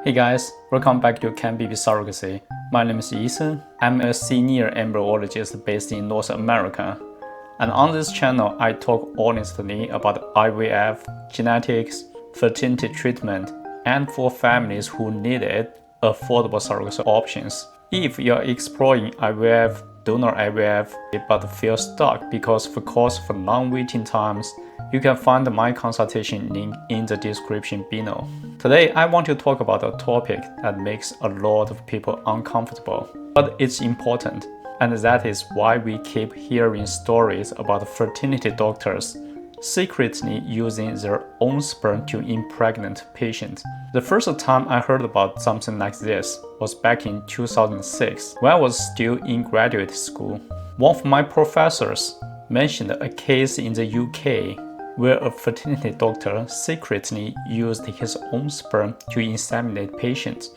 Hey guys, welcome back to Can Baby Surrogacy. My name is Ethan. I'm a senior embryologist based in North America. And on this channel, I talk honestly about IVF, genetics, fertility treatment, and for families who need it, affordable surrogacy options. If you're exploring IVF, donor IVF, but feel stuck because of the cost for long waiting times, you can find my consultation link in the description below. Today, I want to talk about a topic that makes a lot of people uncomfortable, but it's important, and that is why we keep hearing stories about fertility doctors secretly using their own sperm to impregnate patients. The first time I heard about something like this was back in 2006 when I was still in graduate school. One of my professors mentioned a case in the UK where a fertility doctor secretly used his own sperm to inseminate patients.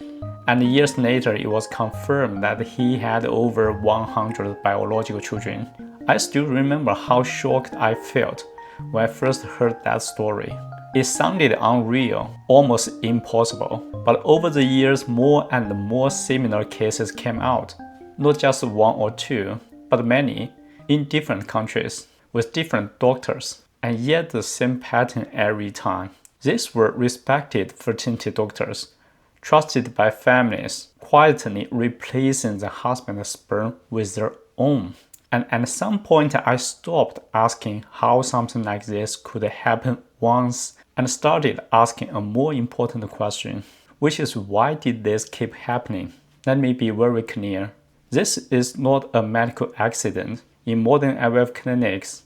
And years later, it was confirmed that he had over 100 biological children. I still remember how shocked I felt when I first heard that story. It sounded unreal, almost impossible. But over the years, more and more similar cases came out. Not just one or two, but many, in different countries, with different doctors, and yet the same pattern every time. These were respected fertility doctors, trusted by families, quietly replacing the husband's sperm with their own. And at some point, I stopped asking how something like this could happen once and started asking a more important question, which is why did this keep happening? Let me be very clear. This is not a medical accident. In modern IVF clinics,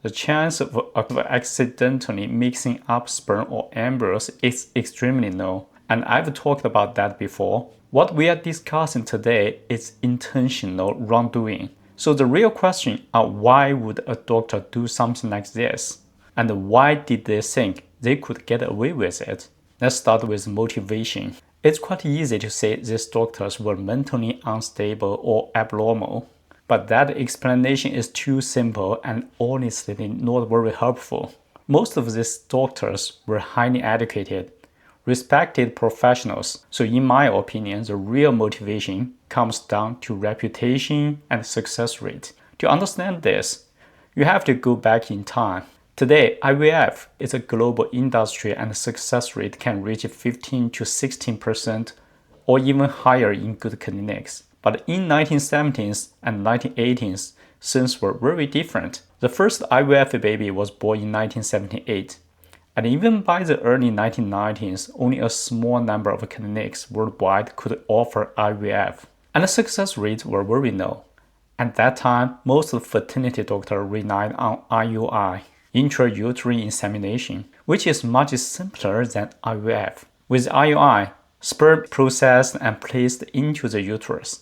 the chance of accidentally mixing up sperm or embryos is extremely low, and I've talked about that before. What we are discussing today is intentional wrongdoing. So the real question is why would a doctor do something like this? And why did they think they could get away with it? Let's start with motivation. It's quite easy to say these doctors were mentally unstable or abnormal, but that explanation is too simple and honestly not very helpful. Most of these doctors were highly educated, respected professionals. So in my opinion, the real motivation comes down to reputation and success rate. To understand this, you have to go back in time. Today, IVF is a global industry and success rate can reach 15 to 16% or even higher in good clinics. But in 1970s and 1980s, things were very different. The first IVF baby was born in 1978. And even by the early 1990s, only a small number of clinics worldwide could offer IVF. And the success rates were very low. At that time, most fertility doctors relied on IUI, intrauterine insemination, which is much simpler than IVF. With IUI, sperm processed and placed into the uterus,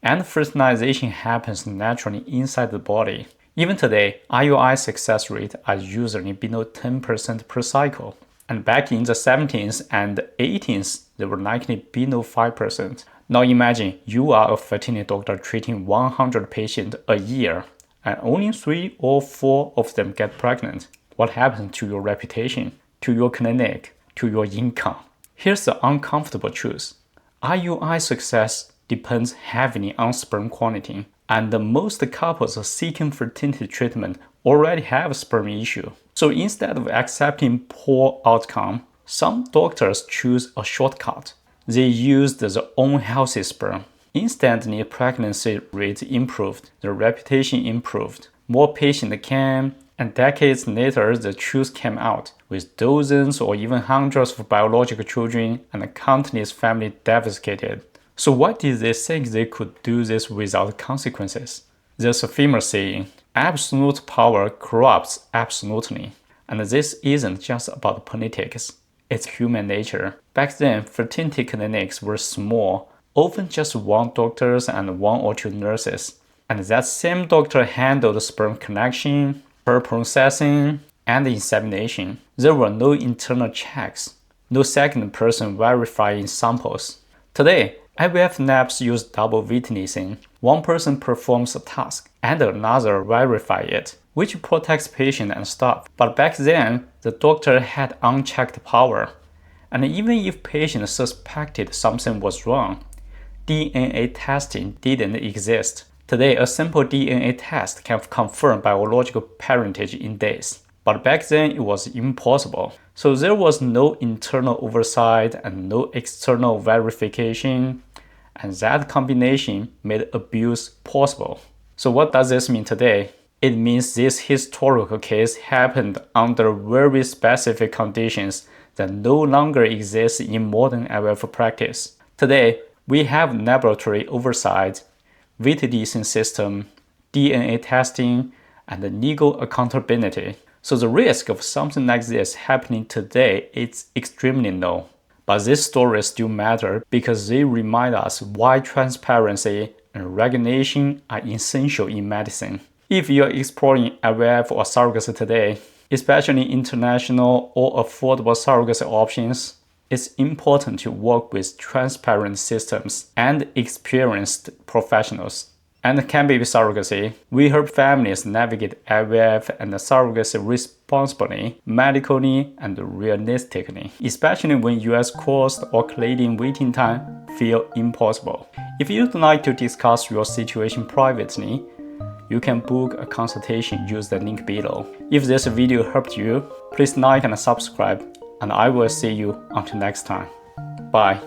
and fertilization happens naturally inside the body. Even today, IUI success rates are usually below 10% per cycle. And back in the 70s and 80s, they were likely below 5%. Now imagine you are a fertility doctor treating 100 patients a year, and only 3 or 4 of them get pregnant. What happens to your reputation, to your clinic, to your income? Here's the uncomfortable truth. IUI success depends heavily on sperm quality, and most couples seeking fertility treatment already have a sperm issue. So instead of accepting poor outcome, some doctors choose a shortcut. They used their own healthy sperm. Instantly, pregnancy rate improved, the reputation improved, more patients came, and decades later, the truth came out, with dozens or even hundreds of biological children and countless families devastated. So why did they think they could do this without consequences? There's a famous saying, absolute power corrupts absolutely. And this isn't just about politics, it's human nature. Back then, fertility clinics were small, often just one doctor and 1 or 2 nurses. And that same doctor handled sperm collection, sperm processing, and insemination. There were no internal checks, no second person verifying samples. Today, IVF labs use double witnessing. One person performs a task and another verifies it, which protects patient and staff. But back then, the doctor had unchecked power. And even if patients suspected something was wrong, DNA testing didn't exist. Today, a simple DNA test can confirm biological parentage in days. But back then, it was impossible. So there was no internal oversight and no external verification. And that combination made abuse possible. So what does this mean today? It means this historical case happened under very specific conditions that no longer exist in modern IVF practice. Today, we have laboratory oversight, validation system, DNA testing, and legal accountability. So the risk of something like this happening today is extremely low. But these stories still matter because they remind us why transparency and regulation are essential in medicine. If you are exploring IVF or surrogacy today, especially international or affordable surrogacy options, it's important to work with transparent systems and experienced professionals. And cannabis surrogacy, we help families navigate IVF and surrogacy responsibly, medically, and realistically, especially when US cost or Canadian waiting time feel impossible. If you'd like to discuss your situation privately, you can book a consultation. Use the link below. If this video helped you, please like and subscribe, and I will see you until next time. Bye.